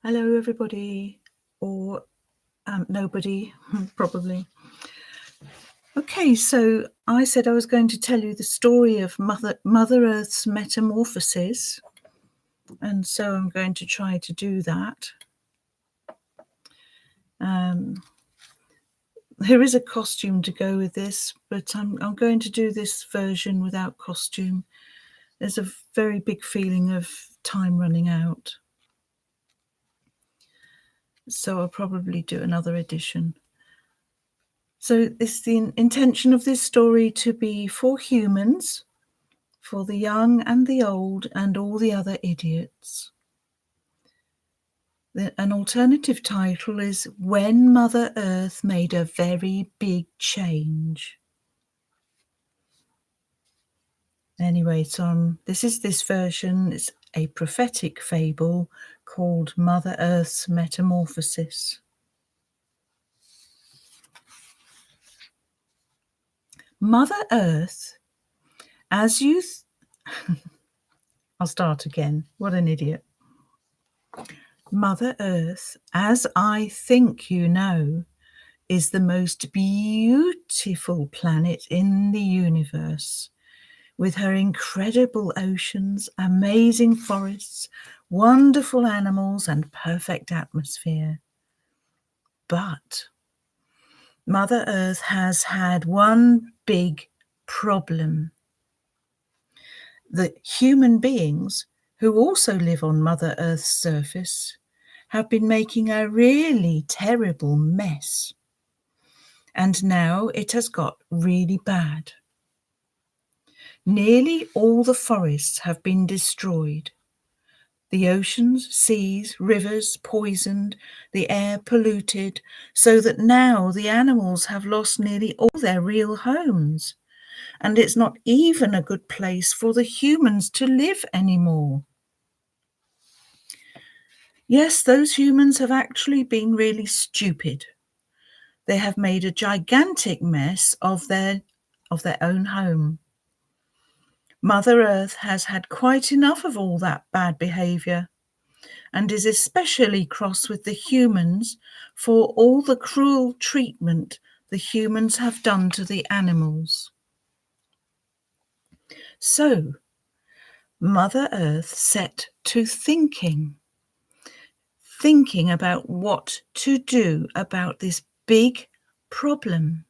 Hello, everybody, or nobody, probably. Okay, so I said I was going to tell you the story of Mother Earth's metamorphosis, and so I'm going to try to do that. There is a costume to go with this, but I'm going to do this version without costume. There's a very big feeling of time running out, so I'll probably do another edition. So it's the intention of this story to be for humans, for the young and the old and all the other idiots. An alternative title is When Mother Earth Made a Very Big Change. Anyway, so this version. It's a prophetic fable called Mother Earth's Metamorphosis. Mother Earth, as you... I'll start again. What an idiot. Mother Earth, as I think you know, is the most beautiful planet in the universe, with her incredible oceans, amazing forests, wonderful animals, and perfect atmosphere. But Mother Earth has had one big problem. The human beings, who also live on Mother Earth's surface, have been making a really terrible mess. And now it has got really bad. Nearly all the forests have been destroyed. The oceans, seas, rivers poisoned, the air polluted, so that now the animals have lost nearly all their real homes. And it's not even a good place for the humans to live anymore. Yes, those humans have actually been really stupid. They have made a gigantic mess of their own home. Mother Earth has had quite enough of all that bad behaviour, and is especially cross with the humans for all the cruel treatment the humans have done to the animals. So, Mother Earth set to thinking about what to do about this big problem.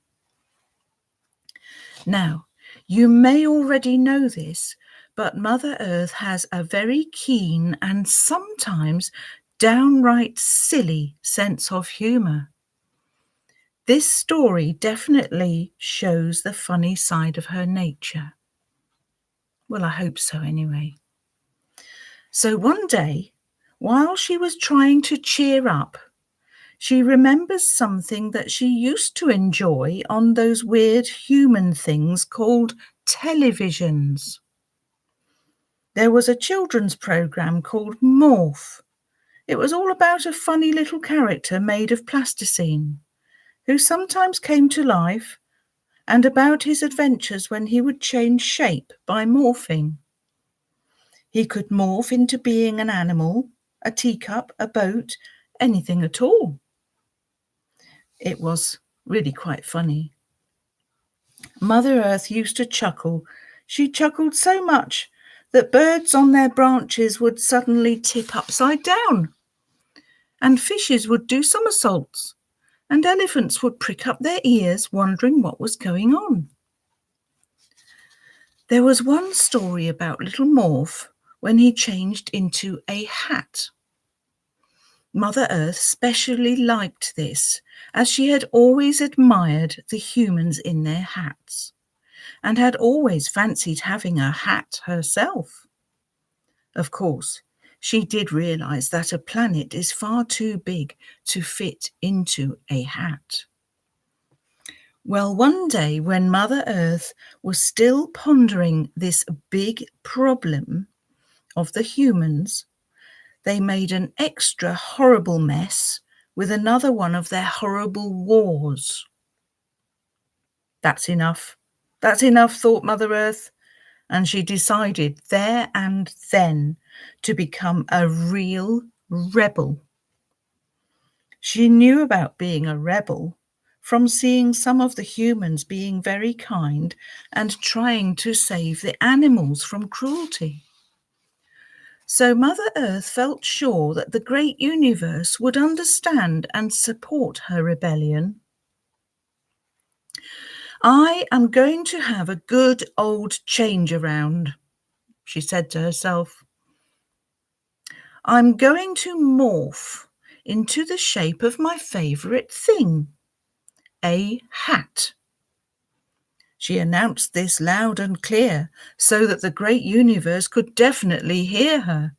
Now, you may already know this, but Mother Earth has a very keen and sometimes downright silly sense of humour. This story definitely shows the funny side of her nature. Well, I hope so anyway. So one day, while she was trying to cheer up, she remembers something that she used to enjoy on those weird human things called televisions. There was a children's program called Morph. It was all about a funny little character made of plasticine, who sometimes came to life, and about his adventures when he would change shape by morphing. He could morph into being an animal, a teacup, a boat, anything at all. It was really quite funny. Mother Earth used to chuckle. She chuckled so much that birds on their branches would suddenly tip upside down, and fishes would do somersaults, and elephants would prick up their ears, wondering what was going on. There was one story about little Morph when he changed into a hat. Mother Earth specially liked this, as she had always admired the humans in their hats, and had always fancied having a hat herself. Of course, she did realise that a planet is far too big to fit into a hat. Well, one day when Mother Earth was still pondering this big problem of the humans, they made an extra horrible mess with another one of their horrible wars. That's enough, thought Mother Earth, and she decided there and then to become a real rebel She knew about being a rebel from seeing some of the humans being very kind and trying to save the animals from cruelty. So Mother Earth felt sure that the great universe would understand and support her rebellion. I am going to have a good old change around, she said to herself. I'm going to morph into the shape of my favourite thing, a hat. She announced this loud and clear so that the great universe could definitely hear her.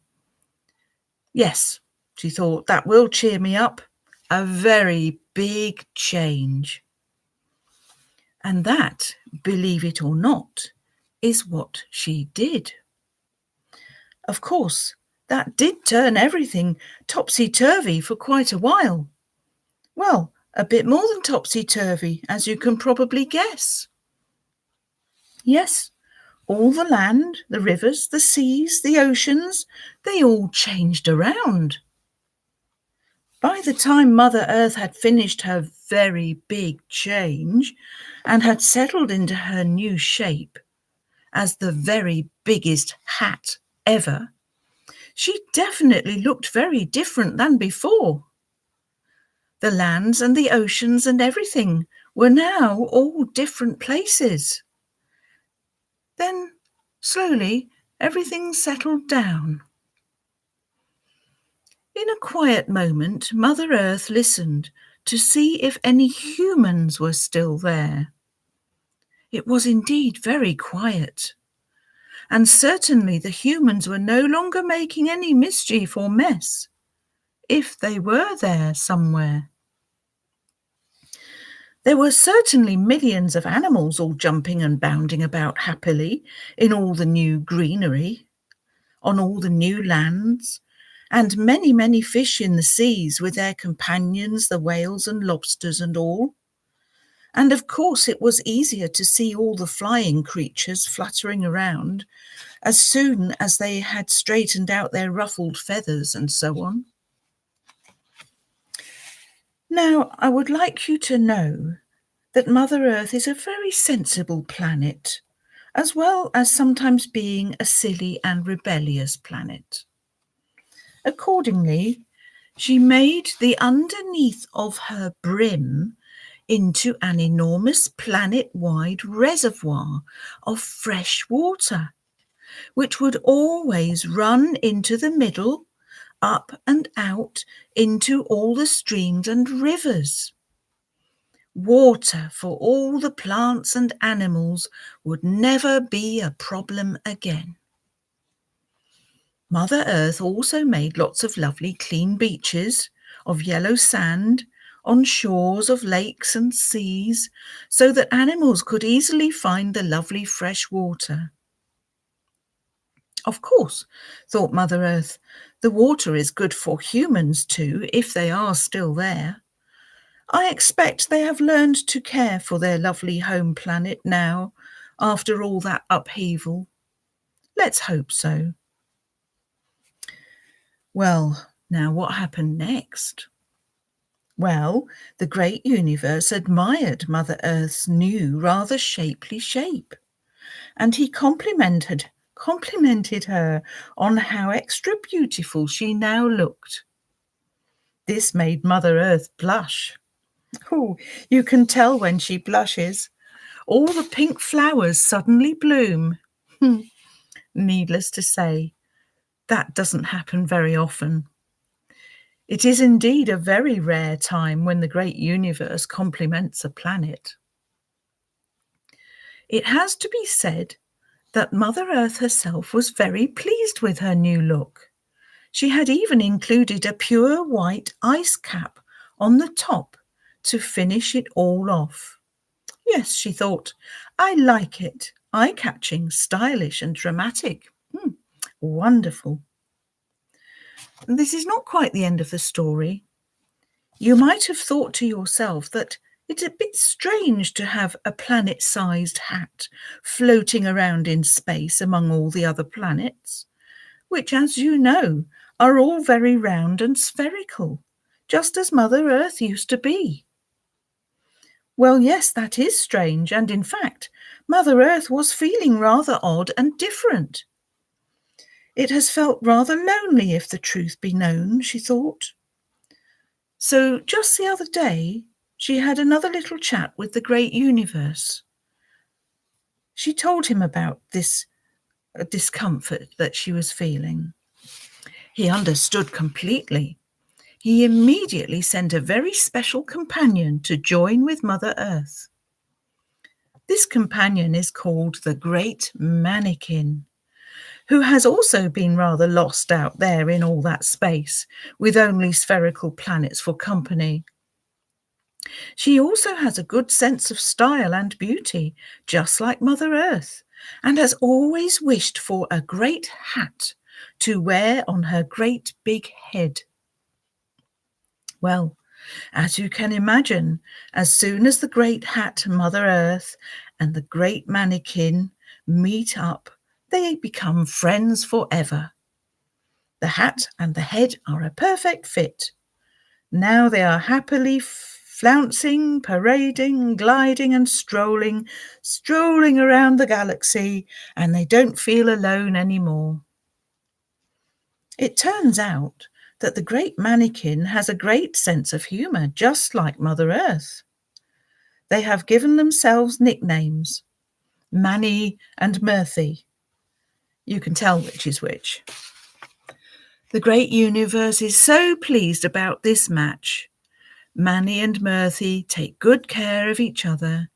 Yes, she thought, that will cheer me up. A very big change. And that, believe it or not, is what she did. Of course, that did turn everything topsy-turvy for quite a while. Well, a bit more than topsy-turvy, as you can probably guess. Yes, all the land, the rivers, the seas, the oceans, they all changed around. By the time Mother Earth had finished her very big change and had settled into her new shape as the very biggest hat ever, she definitely looked very different than before. The lands and the oceans and everything were now all different places. Then, slowly, everything settled down. In a quiet moment, Mother Earth listened to see if any humans were still there. It was indeed very quiet, and certainly the humans were no longer making any mischief or mess, if they were there somewhere. There were certainly millions of animals all jumping and bounding about happily in all the new greenery, on all the new lands, and many, many fish in the seas with their companions, the whales and lobsters and all. And of course it was easier to see all the flying creatures fluttering around as soon as they had straightened out their ruffled feathers and so on. Now, I would like you to know that Mother Earth is a very sensible planet, as well as sometimes being a silly and rebellious planet. Accordingly, she made the underneath of her brim into an enormous planet-wide reservoir of fresh water, which would always run into the middle, up and out into all the streams and rivers. Water for all the plants and animals would never be a problem again. Mother Earth also made lots of lovely clean beaches of yellow sand on shores of lakes and seas so that animals could easily find the lovely fresh water. Of course, thought Mother Earth, the water is good for humans too, if they are still there. I expect they have learned to care for their lovely home planet now, after all that upheaval. Let's hope so. Well, now what happened next? Well, the great universe admired Mother Earth's new, rather shapely shape, and he complimented her on how extra beautiful she now looked. This made Mother Earth blush. Oh, you can tell when she blushes. All the pink flowers suddenly bloom. Needless to say, that doesn't happen very often. It is indeed a very rare time when the great universe compliments a planet. It has to be said that Mother Earth herself was very pleased with her new look. She had even included a pure white ice cap on the top to finish it all off. Yes, she thought, I like it. Eye-catching, stylish and dramatic. Wonderful. This is not quite the end of the story. You might have thought to yourself that it's a bit strange to have a planet-sized hat floating around in space among all the other planets, which, as you know, are all very round and spherical, just as Mother Earth used to be. Well, yes, that is strange, and in fact, Mother Earth was feeling rather odd and different. It has felt rather lonely, if the truth be known, she thought. So just the other day, she had another little chat with the great universe. She told him about this discomfort that she was feeling. He understood completely. He immediately sent a very special companion to join with Mother Earth. This companion is called the Great Mannequin, who has also been rather lost out there in all that space, with only spherical planets for company. She also has a good sense of style and beauty, just like Mother Earth, and has always wished for a great hat to wear on her great big head. Well, as you can imagine, as soon as the great hat, Mother Earth, and the great mannequin meet up, they become friends forever. The hat and the head are a perfect fit. Now they are happily flouncing, parading, gliding and strolling around the galaxy, and they don't feel alone anymore. It turns out that the great mannequin has a great sense of humour, just like Mother Earth. They have given themselves nicknames, Manny and Murphy. You can tell which is which. The great universe is so pleased about this match. Manny and Murphy take good care of each other.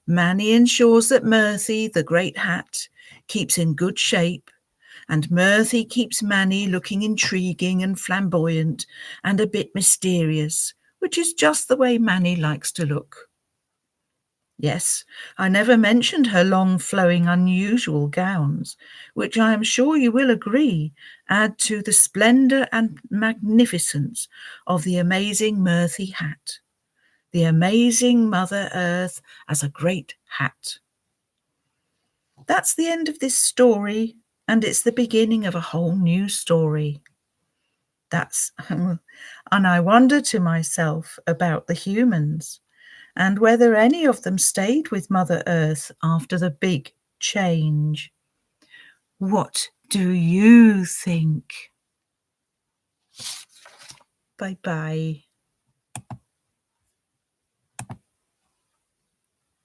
Manny ensures that Murphy, the great hat, keeps in good shape, and Murphy keeps Manny looking intriguing and flamboyant and a bit mysterious, which is just the way Manny likes to look. Yes, I never mentioned her long, flowing, unusual gowns, which I am sure you will agree add to the splendour and magnificence of the amazing Murphy hat. The amazing Mother Earth as a great hat. That's the end of this story, and it's the beginning of a whole new story. And I wonder to myself about the humans and whether any of them stayed with Mother Earth after the big change. What do you think? Bye-bye.